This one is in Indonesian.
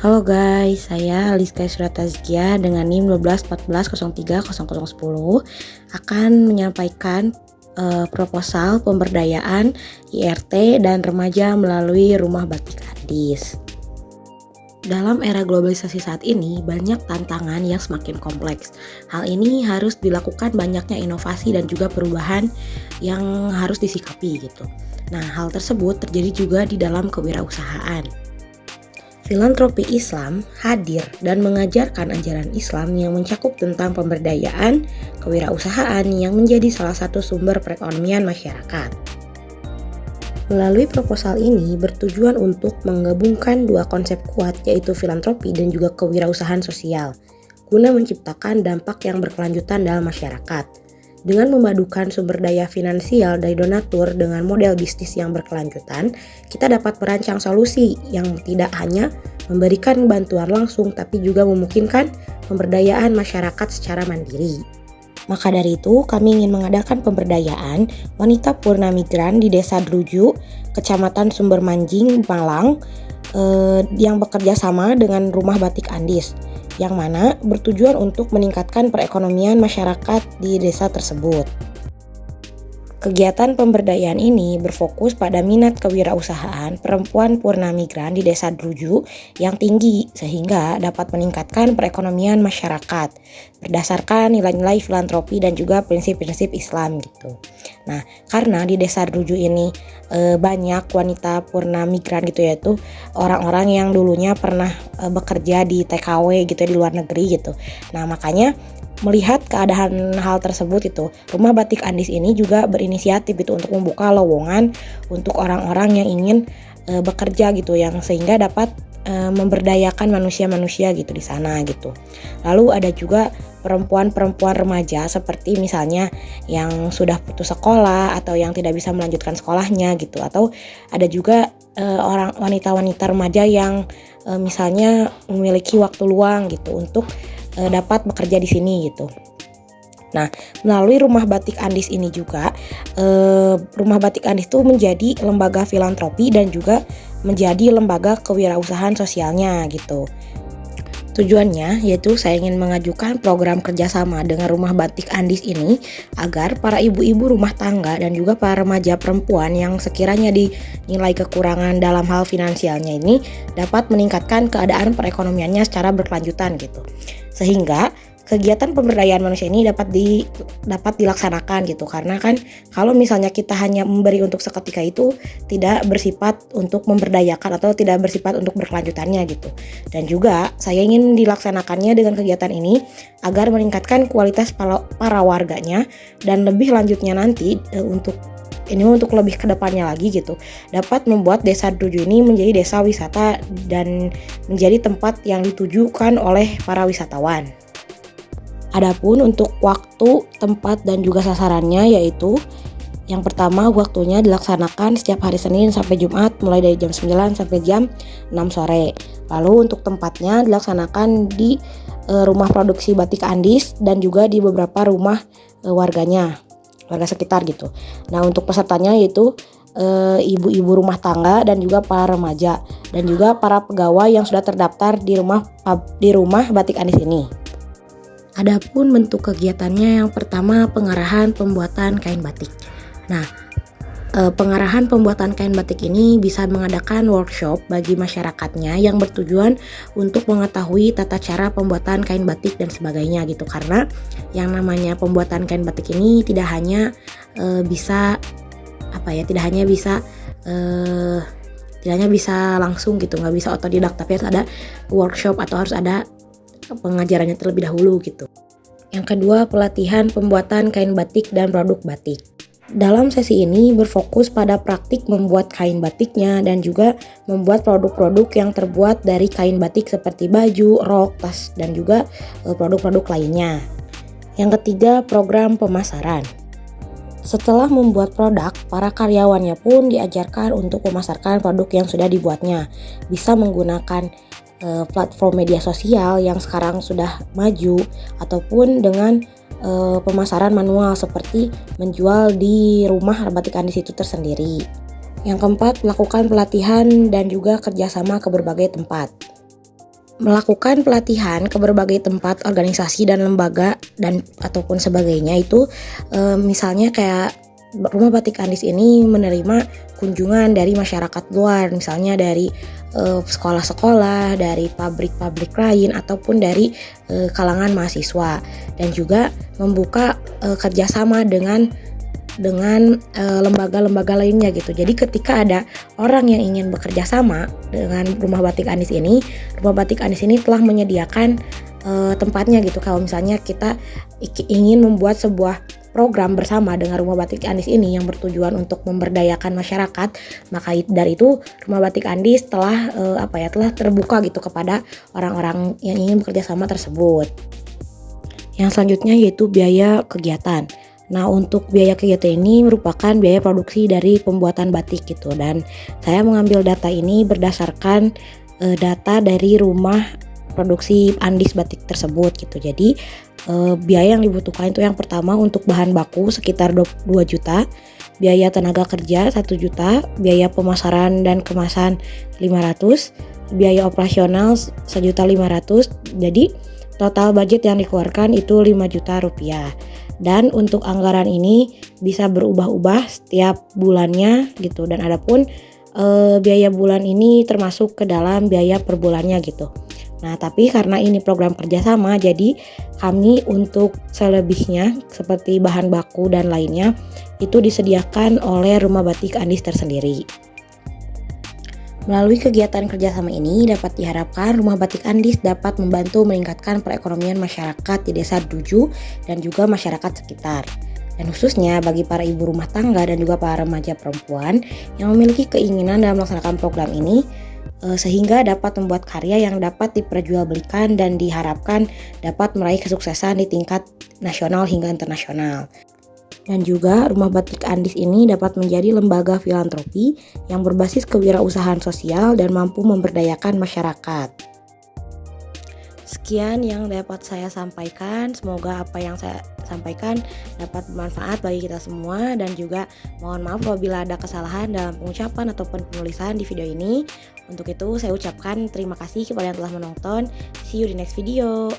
Halo guys, saya Liska Suratazkia dengan NIM 1214030010 akan menyampaikan proposal pemberdayaan IRT dan remaja melalui Rumah Batik Andis. Dalam era globalisasi saat ini, banyak tantangan yang semakin kompleks. Hal ini harus dilakukan banyaknya inovasi dan juga perubahan yang harus disikapi gitu. Nah, hal tersebut terjadi juga di dalam kewirausahaan. Filantropi Islam hadir dan mengajarkan ajaran Islam yang mencakup tentang pemberdayaan, kewirausahaan yang menjadi salah satu sumber perekonomian masyarakat. Melalui proposal ini bertujuan untuk menggabungkan dua konsep kuat yaitu filantropi dan juga kewirausahaan sosial, guna menciptakan dampak yang berkelanjutan dalam masyarakat. Dengan memadukan sumber daya finansial dari donatur dengan model bisnis yang berkelanjutan, kita dapat merancang solusi yang tidak hanya memberikan bantuan langsung tapi juga memungkinkan pemberdayaan masyarakat secara mandiri. Maka dari itu, kami ingin mengadakan pemberdayaan wanita purna migran di Desa Druju, Kecamatan Sumber Manjing, Malang, yang bekerja sama dengan Rumah Batik Andis, yang mana bertujuan untuk meningkatkan perekonomian masyarakat di desa tersebut. Kegiatan pemberdayaan ini berfokus pada minat kewirausahaan perempuan purna migran di Desa Druju yang tinggi sehingga dapat meningkatkan perekonomian masyarakat berdasarkan nilai-nilai filantropi dan juga prinsip-prinsip Islam gitu. Nah, karena di Desa Druju ini banyak wanita purna migran gitu, yaitu orang-orang yang dulunya pernah bekerja di TKW gitu di luar negeri gitu. Nah, makanya melihat keadaan hal tersebut itu, Rumah Batik Andis ini juga berinisiatif itu untuk membuka lowongan untuk orang-orang yang ingin bekerja gitu, yang sehingga dapat memberdayakan manusia-manusia gitu di sana gitu. Lalu ada juga perempuan-perempuan remaja seperti misalnya yang sudah putus sekolah atau yang tidak bisa melanjutkan sekolahnya gitu, atau ada juga orang wanita-wanita remaja yang misalnya memiliki waktu luang gitu untuk dapat bekerja di sini gitu. Nah, melalui Rumah Batik Andis ini juga, Rumah Batik Andis itu menjadi lembaga filantropi dan juga menjadi lembaga kewirausahaan sosialnya gitu. Tujuannya yaitu saya ingin mengajukan program kerjasama dengan Rumah Batik Andis ini agar para ibu-ibu rumah tangga dan juga para remaja perempuan yang sekiranya dinilai kekurangan dalam hal finansialnya ini dapat meningkatkan keadaan perekonomiannya secara berkelanjutan gitu. Sehingga kegiatan pemberdayaan manusia ini dapat dilaksanakan gitu, karena kan kalau misalnya kita hanya memberi untuk seketika itu tidak bersifat untuk memberdayakan atau tidak bersifat untuk berkelanjutannya gitu. Dan juga saya ingin dilaksanakannya dengan kegiatan ini agar meningkatkan kualitas para warganya dan lebih lanjutnya nanti untuk lebih kedepannya lagi gitu, dapat membuat Desa Druju ini menjadi desa wisata dan menjadi tempat yang ditujukan oleh para wisatawan. Adapun untuk waktu, tempat, dan juga sasarannya yaitu yang pertama, waktunya dilaksanakan setiap hari Senin sampai Jumat mulai dari jam 9 sampai jam 6 sore. Lalu untuk tempatnya dilaksanakan di rumah produksi batik Andis dan juga di beberapa rumah warga sekitar gitu. Nah, untuk pesertanya yaitu ibu-ibu rumah tangga dan juga para remaja dan juga para pegawai yang sudah terdaftar di rumah batik Andis ini. Adapun bentuk kegiatannya, yang pertama pengarahan pembuatan kain batik. Nah, pengarahan pembuatan kain batik ini bisa mengadakan workshop bagi masyarakatnya yang bertujuan untuk mengetahui tata cara pembuatan kain batik dan sebagainya gitu. Karena yang namanya pembuatan kain batik ini tidak hanya bisa langsung gitu, nggak bisa otodidak, tapi harus ada workshop atau harus ada pengajarannya terlebih dahulu gitu. Yang kedua, pelatihan pembuatan kain batik dan produk batik. Dalam sesi ini berfokus pada praktik membuat kain batiknya dan juga membuat produk-produk yang terbuat dari kain batik seperti baju, rok, tas, dan juga produk-produk lainnya. Yang ketiga, program pemasaran. Setelah membuat produk, para karyawannya pun diajarkan untuk memasarkan produk yang sudah dibuatnya. Bisa menggunakan platform media sosial yang sekarang sudah maju ataupun dengan pemasaran manual seperti menjual di rumah batik Andis itu tersendiri. Yang keempat, melakukan pelatihan dan juga kerjasama ke berbagai tempat. melakukan pelatihan ke berbagai tempat, organisasi dan lembaga dan ataupun sebagainya itu misalnya kayak Rumah Batik Andis ini menerima kunjungan dari masyarakat luar, misalnya dari sekolah-sekolah, dari pabrik-pabrik lain ataupun dari kalangan mahasiswa, dan juga membuka kerjasama dengan lembaga-lembaga lainnya gitu. Jadi ketika ada orang yang ingin bekerja sama dengan Rumah Batik Andis ini, Rumah Batik Andis ini telah menyediakan tempatnya gitu. Kalau misalnya kita ingin membuat sebuah program bersama dengan Rumah Batik Andis ini yang bertujuan untuk memberdayakan masyarakat, maka dari itu Rumah Batik Andis telah telah terbuka gitu kepada orang-orang yang ingin bekerja sama tersebut. Yang selanjutnya yaitu biaya kegiatan. Nah, untuk biaya kegiatan ini merupakan biaya produksi dari pembuatan batik gitu, dan saya mengambil data ini berdasarkan data dari rumah produksi Andis batik tersebut gitu. Jadi biaya yang dibutuhkan itu yang pertama untuk bahan baku sekitar 2 juta, biaya tenaga kerja 1 juta, biaya pemasaran dan kemasan 500, biaya operasional 1.500.000. Jadi total budget yang dikeluarkan itu 5 juta rupiah. Dan untuk anggaran ini bisa berubah-ubah setiap bulannya gitu, dan adapun biaya bulan ini termasuk ke dalam biaya per bulannya gitu. Nah, tapi karena ini program kerjasama, jadi kami untuk selebihnya seperti bahan baku dan lainnya itu disediakan oleh Rumah Batik Andis tersendiri. Melalui kegiatan kerjasama ini dapat diharapkan Rumah Batik Andis dapat membantu meningkatkan perekonomian masyarakat di Desa Druju dan juga masyarakat sekitar. Dan khususnya bagi para ibu rumah tangga dan juga para remaja perempuan yang memiliki keinginan dalam melaksanakan program ini, sehingga dapat membuat karya yang dapat diperjualbelikan dan diharapkan dapat meraih kesuksesan di tingkat nasional hingga internasional. Dan juga Rumah Batik Andis ini dapat menjadi lembaga filantropi yang berbasis kewirausahaan sosial dan mampu memberdayakan masyarakat. Sekian yang dapat saya sampaikan. Semoga apa yang saya sampaikan dapat bermanfaat bagi kita semua, dan juga mohon maaf apabila ada kesalahan dalam pengucapan ataupun penulisan di video ini. Untuk itu saya ucapkan terima kasih kepada yang telah menonton. See you di next video.